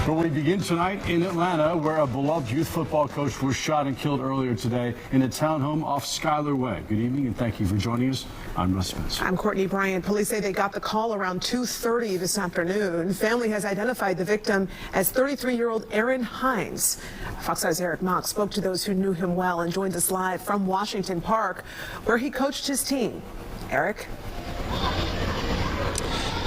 But we begin tonight in Atlanta, where a beloved youth football coach was shot and killed earlier today in a townhome off Skylar Way. Good evening, and thank you for joining us. I'm Russ Spence. I'm Courtney Bryant. Police say they got the call around 2:30 this afternoon. Family has identified the victim as 33-year-old Aaron Hines. Fox 5's Eric Mock spoke to those who knew him well and joined us live from Washington Park, where he coached his team. Eric?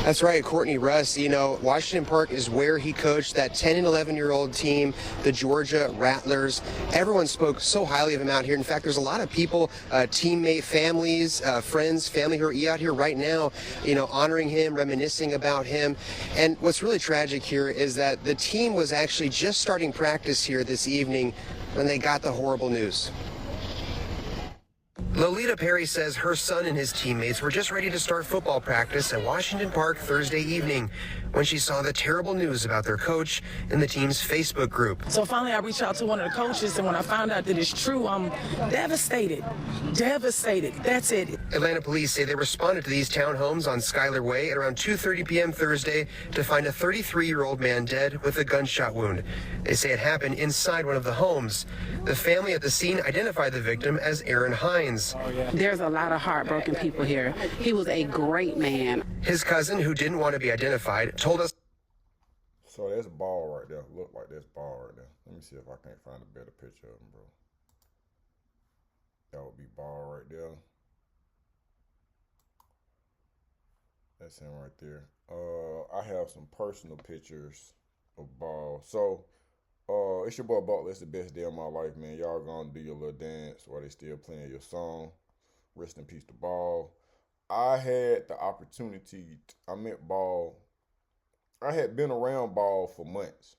That's right, Courtney. Russ, you know, Washington Park is where he coached that 10 and 11-year-old team, the Georgia Rattlers. Everyone spoke so highly of him out here. In fact, there's a lot of people, teammate families, friends, family who are out here right now, you know, honoring him, reminiscing about him. And what's really tragic here is that the team was actually just starting practice here this evening when they got the horrible news. Lolita Perry says her son and his teammates were just ready to start football practice at Washington Park Thursday evening when she saw the terrible news about their coach in the team's Facebook group. So finally I reached out to one of the coaches, and when I found out that it's true, I'm devastated. Devastated. That's it. Atlanta police say they responded to these townhomes on Skylar Way at around 2:30 p.m. Thursday to find a 33-year-old man dead with a gunshot wound. They say it happened inside one of the homes. The family at the scene identified the victim as Aaron Hines. There's a lot of heartbroken people here. He was a great man. His cousin, who didn't want to be identified, told us. So there's a ball right there. Look like there's a ball right there. Let me see if I can't find a better picture of him, bro. That would be ball right there. That's him right there. I have some personal pictures of ball. So it's your boy Butler. It's the best day of my life, man. Y'all gonna do your little dance while they still playing your song. Rest in peace to Ball. I had the opportunity, I met Ball. I had been around Ball for months.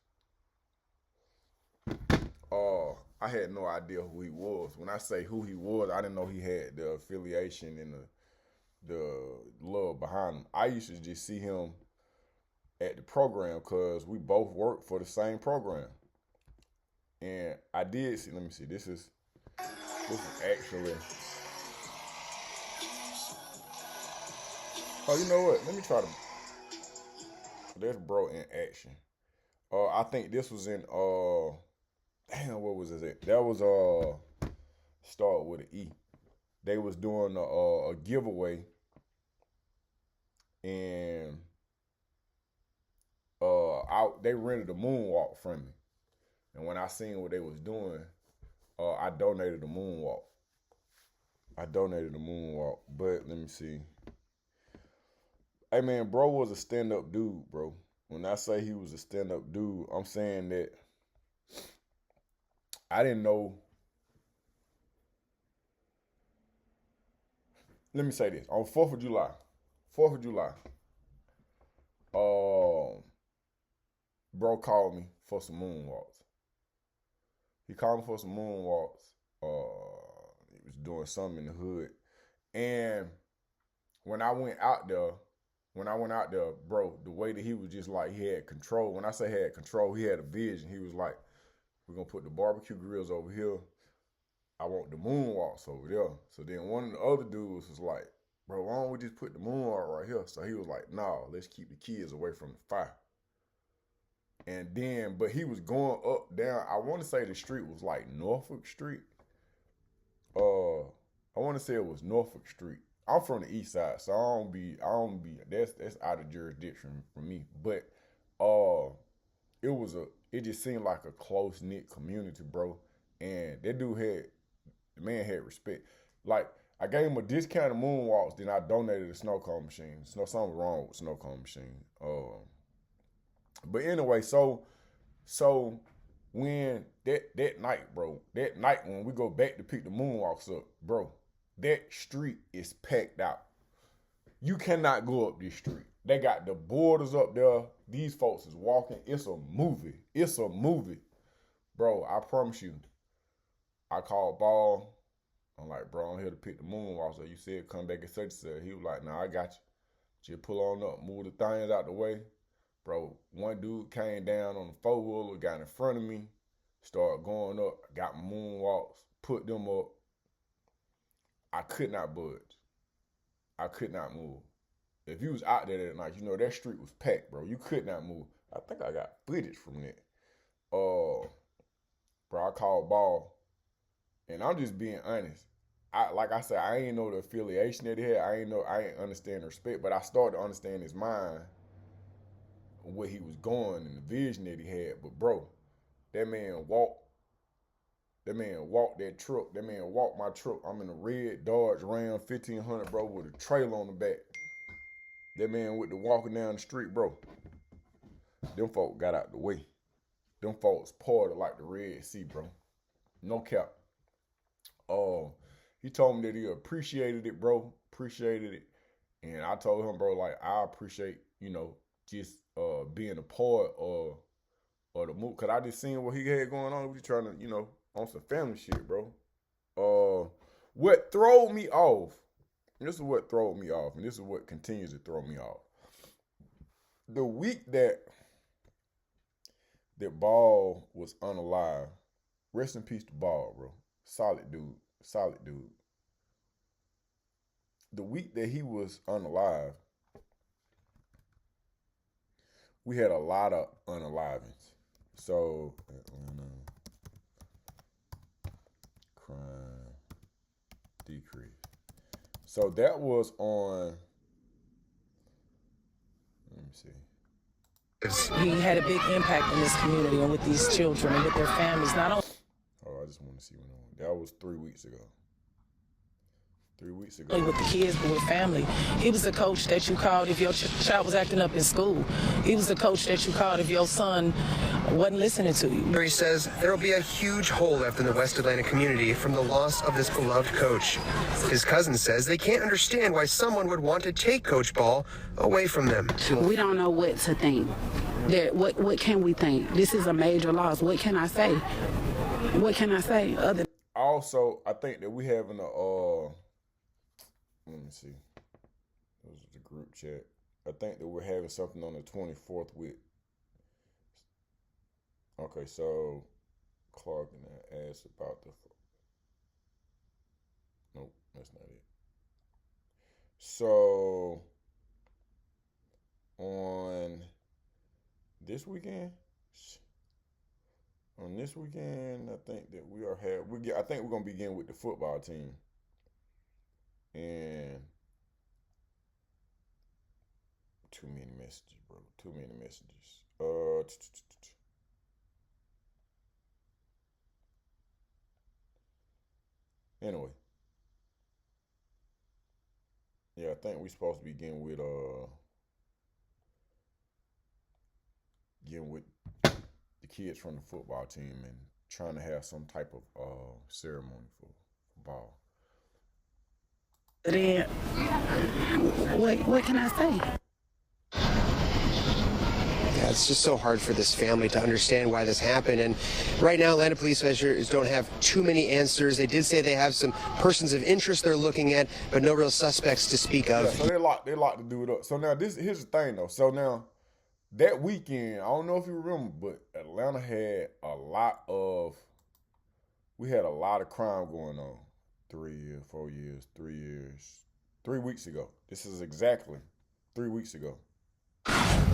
I had no idea who he was. When I say who he was, I didn't know he had the affiliation and the love behind him. I used to just see him at the program because we both worked for the same program. And I did see, let me see, this is actually, oh, you know what? Let me try to, there's bro in action. I think this was in, damn, what was it? That was, start with an E. They was doing a giveaway, and they rented a moonwalk from me. And when I seen what they was doing, I donated the moonwalk. But let me see. Hey man, bro was a stand-up dude, bro. When I say he was a stand-up dude, I'm saying that I didn't know. Let me say this. On 4th of July, bro called me for some moonwalks. He called me for some moonwalks. He was doing something in the hood. And when I went out there, bro, the way that he was just like, he had control. When I say had control, he had a vision. He was like, we're going to put the barbecue grills over here. I want the moonwalks over there. So then one of the other dudes was like, bro, why don't we just put the moonwalk right here? So he was like, no, let's keep the kids away from the fire. And then, but he was going up, down. I want to say the street was like Norfolk Street. I want to say it was Norfolk Street. I'm from the east side, so I don't be, that's out of jurisdiction for me. But it just seemed like a close-knit community, bro. And that dude the man had respect. Like, I gave him a discounted moonwalks, then I donated a snow cone machine. Something wrong with snow cone machine. But anyway, so when that night, bro, when we go back to pick the moonwalks up, bro, that street is packed out. You cannot go up this street. They got the borders up there. These folks is walking. It's a movie. Bro, I promise you. I called Ball. I'm like, bro, I'm here to pick the moonwalks. So you said come back at such and such. He was like, nah, I got you. Just pull on up, move the things out the way. Bro, one dude came down on the four-wheeler, got in front of me, started going up, got my moonwalks, put them up. I could not budge. I could not move. If you was out there that night, you know that street was packed, bro. You could not move. I think I got footage from that. Bro, I called ball, and I'm just being honest. Like I said, I ain't know the affiliation that he had. I ain't understand the respect, but I started to understand his mind, where he was going, and the vision that he had. But bro, that man walked that truck. That man walked my truck. I'm in a red Dodge Ram 1500, bro, with a trailer on the back. That man with the walking down the street, bro. Them folks got out the way. Them folks parted like the Red Sea, bro. No cap. He told me that he appreciated it, bro. Appreciated it. And I told him, bro, like, I appreciate, just being a part of the move. Cause I just seen what he had going on. He was trying to, on some family shit, bro. What throwed me off, and this is what throwed me off, and this is what continues to throw me off. The week that Ball was unalive, rest in peace to Ball, bro. Solid dude. The week that he was unalive, we had a lot of unalivings. So, Atlanta, crime decrease. So that was on, let me see. He had a big impact in this community and with these children and with their families. Not only. Oh, I just want to see what on. That was 3 weeks ago. 3 weeks ago. With the kids, but with family. He was the coach that you called if your child was acting up in school. He was the coach that you called if your son wasn't listening to you. He says there will be a huge hole left in the West Atlanta community from the loss of this beloved coach. His cousin says they can't understand why someone would want to take Coach Ball away from them. We don't know what to think. What can we think? This is a major loss. What can I say? What can I say other? Also, I think that we having let me see. This is the group chat. I think that we're having something on the 24th with. Okay, so Clark and I asked about the. Nope, that's not it. So on this weekend, I think that I think we're gonna begin with the football team. And too many messages, bro. Too many messages. Anyway. Yeah, I think we're supposed to begin with the kids from the football team and trying to have some type of ceremony for ball. Then, what can I say? Yeah, it's just so hard for this family to understand why this happened. And right now, Atlanta police officers don't have too many answers. They did say they have some persons of interest they're looking at, but no real suspects to speak of. Yeah, so they locked the dude up. So now here's the thing though. So now that weekend, I don't know if you remember, but Atlanta had a lot of crime going on. 3 years, 4 years, 3 years. 3 weeks ago. This is exactly 3 weeks ago.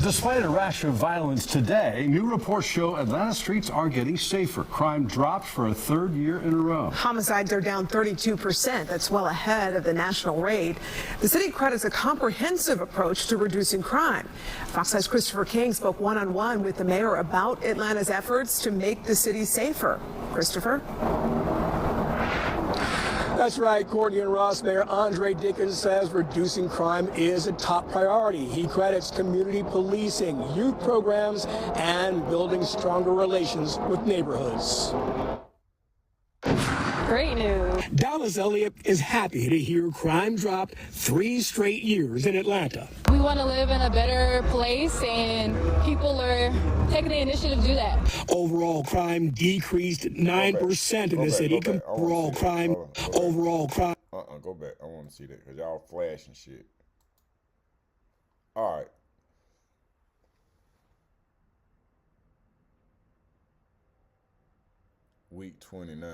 Despite a rash of violence today, new reports show Atlanta streets are getting safer. Crime dropped for a third year in a row. Homicides are down 32%. That's well ahead of the national rate. The city credits a comprehensive approach to reducing crime. Fox 5's Christopher King spoke one-on-one with the mayor about Atlanta's efforts to make the city safer. Christopher? That's right, Courtney and Ross. Mayor Andre Dickens says reducing crime is a top priority. He credits community policing, youth programs, and building stronger relations with neighborhoods. Great news. Dallas Elliott is happy to hear crime dropped 3 straight years in Atlanta. We want to live in a better place, and people are taking the initiative to do that. Overall crime decreased 9% in the city. Overall crime. Go back. I want to see that because y'all flashing shit. All right. Week 29.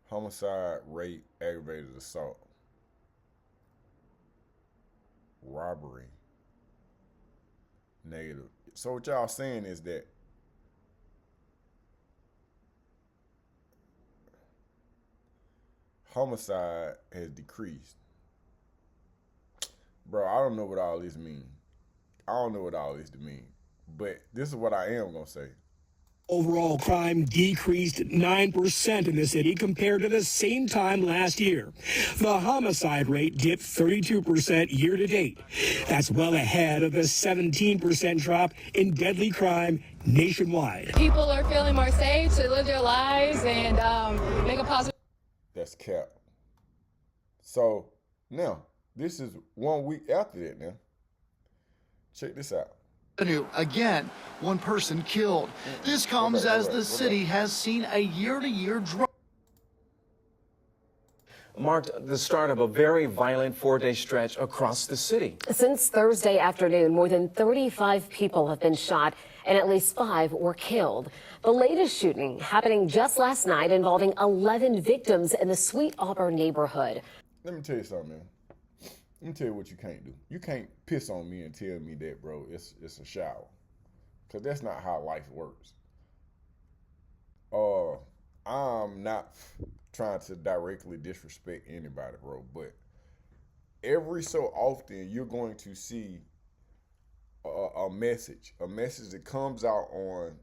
Homicide, rape, aggravated assault, robbery, negative. So what y'all saying is that homicide has decreased. Bro, I don't know what all this means. I don't know what all this means. But this is what I am going to say. Overall crime decreased 9% in the city compared to the same time last year. The homicide rate dipped 32% year to date. That's well ahead of the 17% drop in deadly crime nationwide. People are feeling more safe to live their lives and make a positive. That's cap. So now, this is 1 week after that now. Check this out. Again, one person killed. This comes as the city has seen a year-to-year drop. Marked the start of a very violent four-day stretch across the city. Since Thursday afternoon, more than 35 people have been shot and at least 5 were killed. The latest shooting happening just last night involving 11 victims in the Sweet Auburn neighborhood. Let me tell you something, man. Let me tell you what you can't do. You can't piss on me and tell me that, bro, it's a shower. Because that's not how life works. I'm not trying to directly disrespect anybody, bro, but every so often you're going to see a message that comes out on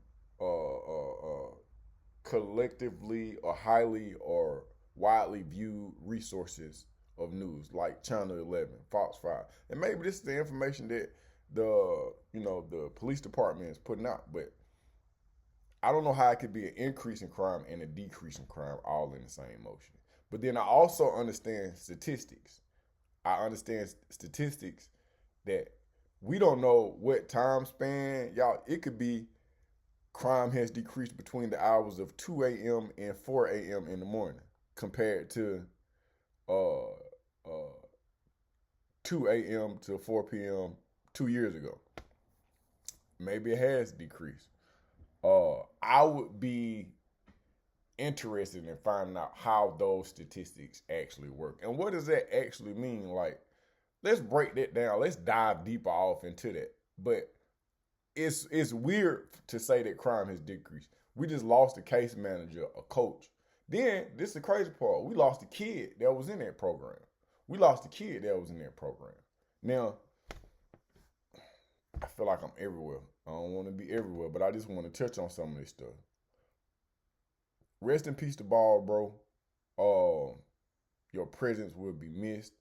collectively or highly or widely viewed resources of news, like Channel 11, Fox 5. And maybe this is the information that the police department is putting out, but I don't know how it could be an increase in crime and a decrease in crime all in the same motion. But then I also understand statistics. I understand statistics that we don't know what time span, y'all, it could be crime has decreased between the hours of 2 a.m. and 4 a.m. in the morning compared to 2 a.m. to 4 p.m. 2 years ago. Maybe it has decreased. I would be interested in finding out how those statistics actually work. And what does that actually mean? Like, let's break that down. Let's dive deeper off into that. But it's weird to say that crime has decreased. We just lost a case manager, a coach. Then, this is the crazy part, we lost a kid that was in that program. Now, I feel like I'm everywhere. I don't want to be everywhere, but I just want to touch on some of this stuff. Rest in peace to Ball, bro. Your presence will be missed,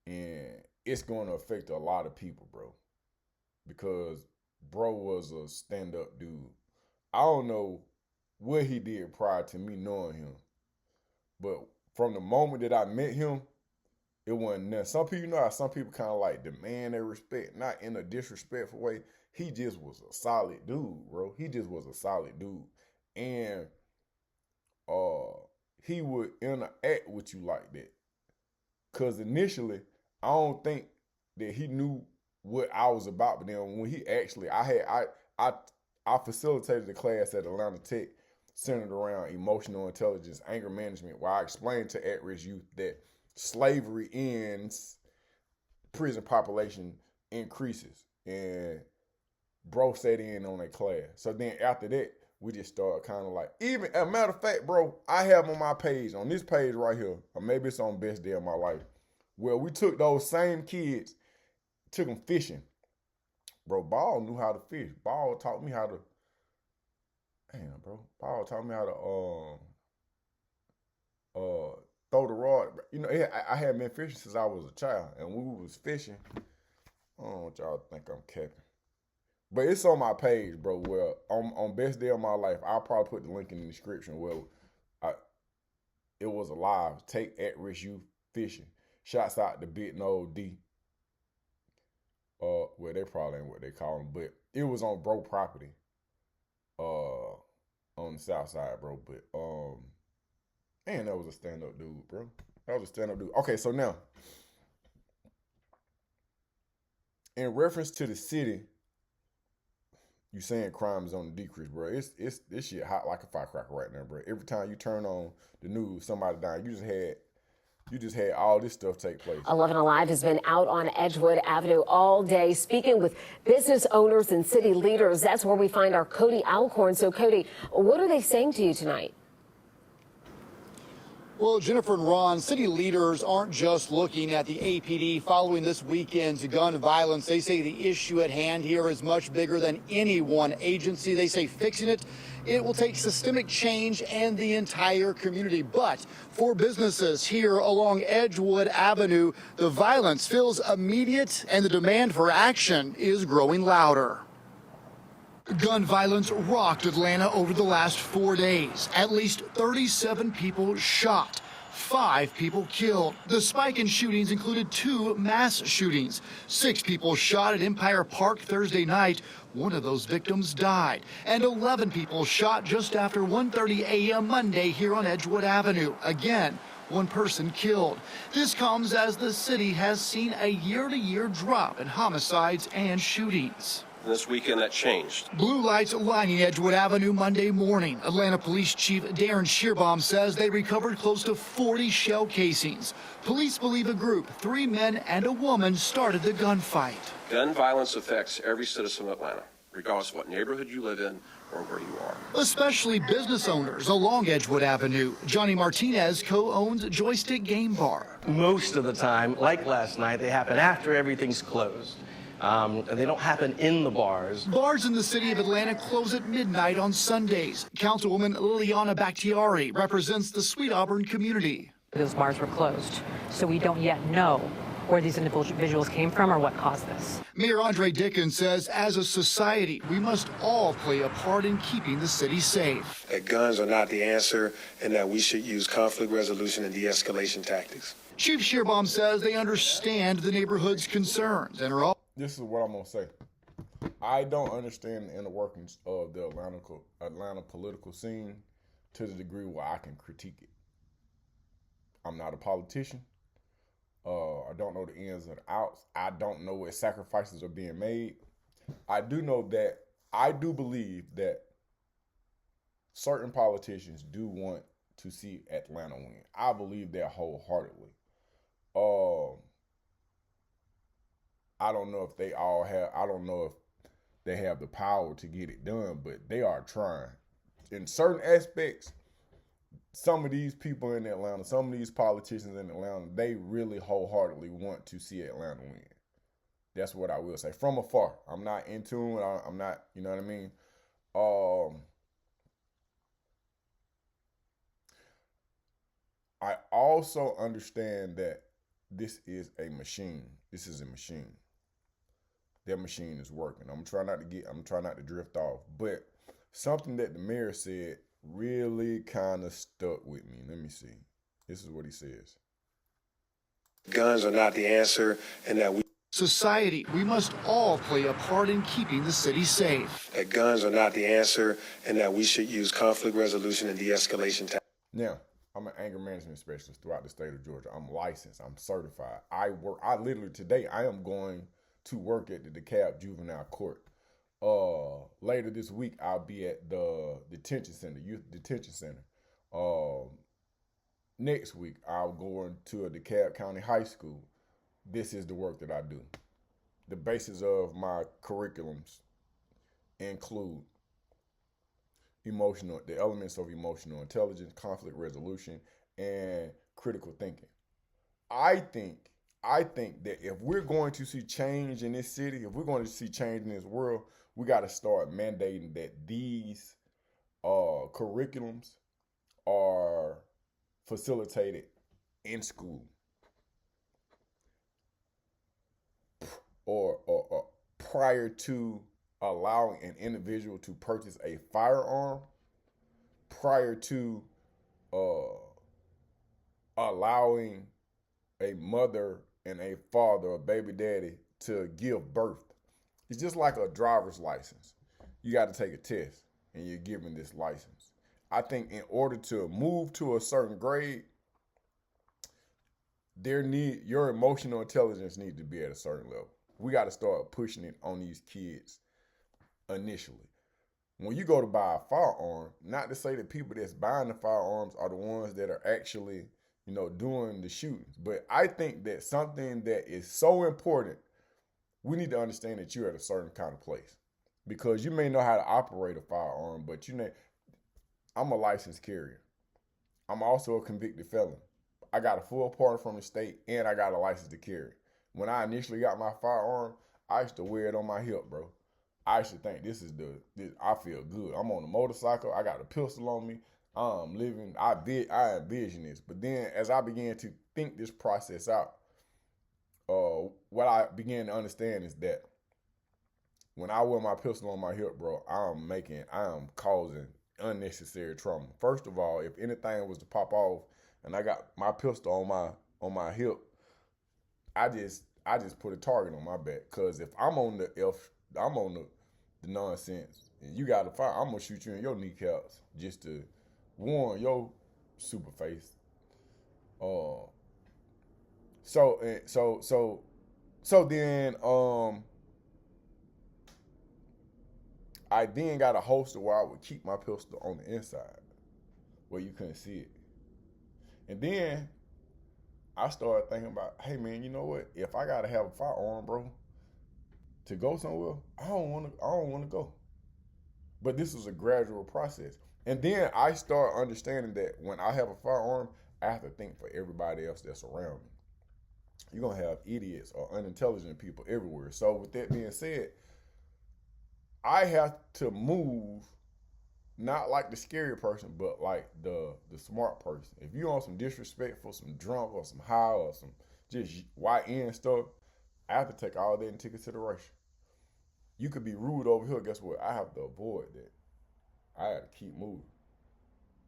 and it's going to affect a lot of people, bro, because bro was a stand-up dude. I don't know what he did prior to me knowing him, but from the moment that I met him, it wasn't nothing. Some people, you know how some people kind of like demand their respect, not in a disrespectful way. He just was a solid dude, bro. He just was a solid dude. And he would interact with you like that. Because initially, I don't think that he knew what I was about. But then when he actually, I facilitated a class at Atlanta Tech centered around emotional intelligence, anger management, where I explained to at-risk youth that slavery ends, prison population increases. And bro sat in on that class. So then after that, we just started kind of like, even, as a matter of fact, bro, I have on my page, on this page right here, or maybe it's on Best Day of My Life, where we took those same kids, took them fishing. Bro, Ball knew how to fish. Ball taught me how to, Ball taught me how to throw the rod. You know, I had been fishing since I was a child, and when we was fishing, I don't know what y'all think I'm capping. But it's on my page, bro, where on Best Day of My Life, I'll probably put the link in the description where it was a live take at-risk youth fishing. Shouts out to Big No D. Well, they probably ain't what they call him, but it was on bro property on the south side, bro. But, man, that was a stand-up dude, bro. That was a stand-up dude. Okay, so now, in reference to the city, you saying crime is on the decrease, bro. It's this shit hot like a firecracker right now, bro. Every time you turn on the news, somebody dying. You just had you just had all this stuff take place. 11 Alive has been out on Edgewood Avenue all day, speaking with business owners and city leaders. That's where we find our Cody Alcorn. So, Cody, what are they saying to you tonight? Well, Jennifer and Ron, city leaders aren't just looking at the APD following this weekend's gun violence. They say the issue at hand here is much bigger than any one agency. They say fixing it will take systemic change and the entire community. But for businesses here along Edgewood Avenue, the violence feels immediate and the demand for action is growing louder. Gun violence rocked Atlanta over the last 4 days. At least 37 people shot, 5 people killed. The spike in shootings included 2 mass shootings. 6 people shot at Empire Park Thursday night. One of those victims died. And 11 people shot just after 1:30 a.m. Monday here on Edgewood Avenue. Again, 1 person killed. This comes as the city has seen a year-to-year drop in homicides and shootings. This weekend that changed. Blue lights lining Edgewood Avenue Monday morning. Atlanta Police Chief Darren Shearbaum says they recovered close to 40 shell casings. Police believe a group, 3 men and a woman, started the gunfight. Gun violence affects every citizen of Atlanta, regardless of what neighborhood you live in or where you are. Especially business owners along Edgewood Avenue. Johnny Martinez co-owns Joystick Game Bar. Most of the time, like last night, they happen after everything's closed. They don't happen in the bars. Bars in the city of Atlanta close at midnight on Sundays. Councilwoman Liliana Bakhtiari represents the Sweet Auburn community. Those bars were closed, so we don't yet know where these individuals came from or what caused this. Mayor Andre Dickens says, as a society, we must all play a part in keeping the city safe. That guns are not the answer and that we should use conflict resolution and de-escalation tactics. Chief Shearbaum says they understand the neighborhood's concerns and are all. This is what I'm going to say. I don't understand the inner workings of the Atlanta political scene to the degree where I can critique it. I'm not a politician. I don't know the ins and outs. I don't know what sacrifices are being made. I do know that I do believe that certain politicians do want to see Atlanta win. I believe that wholeheartedly. I don't know if they all have, I don't know if they have the power to get it done, but they are trying. In certain aspects, some of these people in Atlanta, some of these politicians in Atlanta, they really wholeheartedly want to see Atlanta win. That's what I will say. From afar. I'm not in tune. I'm not, you know what I mean? I also understand that this is a machine. This is a machine. That machine is working. I'm trying not to drift off. But something that the mayor said really kind of stuck with me. Let me see. This is what he says. Guns are not the answer and that we Society, we must all play a part in keeping the city safe. That guns are not the answer and that we should use conflict resolution and de-escalation tactics. Now, I'm an anger management specialist throughout the state of Georgia. I'm licensed. I'm certified. I literally today, I am going to work at the DeKalb Juvenile Court. Later this week, I'll be at the detention center, youth detention center. Next week, I'll go into a DeKalb County High School. This is the work that I do. The basis of my curriculums include the elements of emotional intelligence, conflict resolution, and critical thinking. I think that if we're going to see change in this city, if we're going to see change in this world, we got to start mandating that these curriculums are facilitated in school or prior to allowing an individual to purchase a firearm, prior to allowing a mother and a father, a baby daddy, to give birth. It's just like a driver's license. You got to take a test and you're given this license. I think in order to move to a certain grade, your emotional intelligence needs to be at a certain level. We got to start pushing it on these kids initially. When you go to buy a firearm, not to say that people that's buying the firearms are the ones that are actually doing the shootings. But I think that something that is so important, we need to understand that you're at a certain kind of place. Because you may know how to operate a firearm, but I'm a licensed carrier. I'm also a convicted felon. I got a full pardon from the state, and I got a license to carry. When I initially got my firearm, I used to wear it on my hip, bro. I used to think I feel good. I'm on a motorcycle. I got a pistol on me. I'm living. I envision this. But then as I began to think this process out, what I began to understand is that when I wear my pistol on my hip, bro, I am causing unnecessary trauma. First of all, if anything was to pop off and I got my pistol on my hip, I just put a target on my back. Cause if I'm on the nonsense and you got a fire, I'm gonna shoot you in your kneecaps just to warn your super face. So then I then got a holster where I would keep my pistol on the inside where you couldn't see it. And then I started thinking about, hey man, you know what? If I gotta have a firearm, bro, to go somewhere, I don't wanna go. But this was a gradual process. And then I start understanding that when I have a firearm, I have to think for everybody else that's around me. You're gonna have idiots or unintelligent people everywhere. So with that being said, I have to move not like the scary person, but like the smart person. If you're on some disrespectful, some drunk or some high or some just YN stuff, I have to take all that into consideration. You could be rude over here. Guess what? I have to avoid that. I have to keep moving.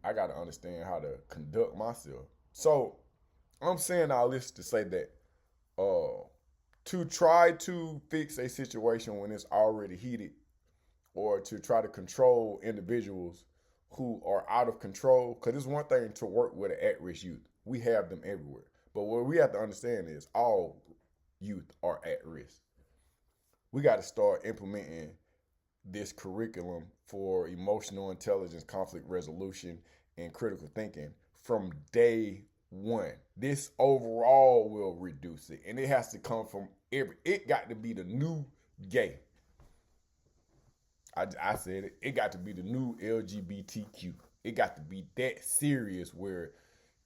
I got to understand how to conduct myself. So I'm saying all this to say that to try to fix a situation when it's already heated, or to try to control individuals who are out of control, because it's one thing to work with an at-risk youth. We have them everywhere. But what we have to understand is all youth are at risk. We got to start implementing this curriculum for emotional intelligence, conflict resolution, and critical thinking from day one. This overall will reduce it. And it has to come from it got to be the new gay. I said it. It got to be the new LGBTQ. It got to be that serious where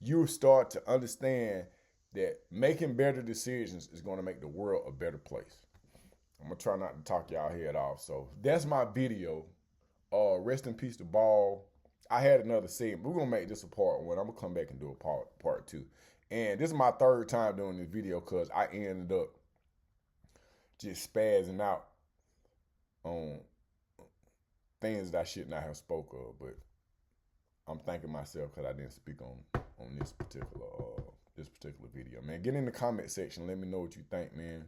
you start to understand that making better decisions is going to make the world a better place. I'm going to try not to talk y'all head off. So that's my video. Rest in peace to Ball. I had another segment. We're going to make this a part one. I'm going to come back and do a part two. And this is my third time doing this video because I ended up just spazzing out on things that I should not have spoke of, but I'm thanking myself because I didn't speak on this particular video. Man, get in the comment section. Let me know what you think, man.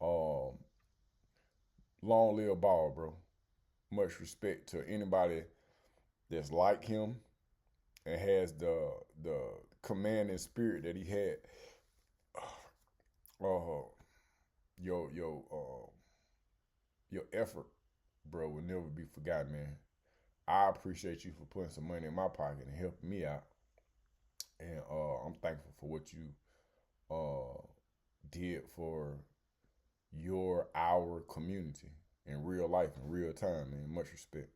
Long live Ball, bro. Much respect to anybody that's like him and has the commanding spirit that he had. Your effort, bro, will never be forgotten, man. I appreciate you for putting some money in my pocket and helping me out. And I'm thankful for what you did for our community in real life, in real time, man. Much respect.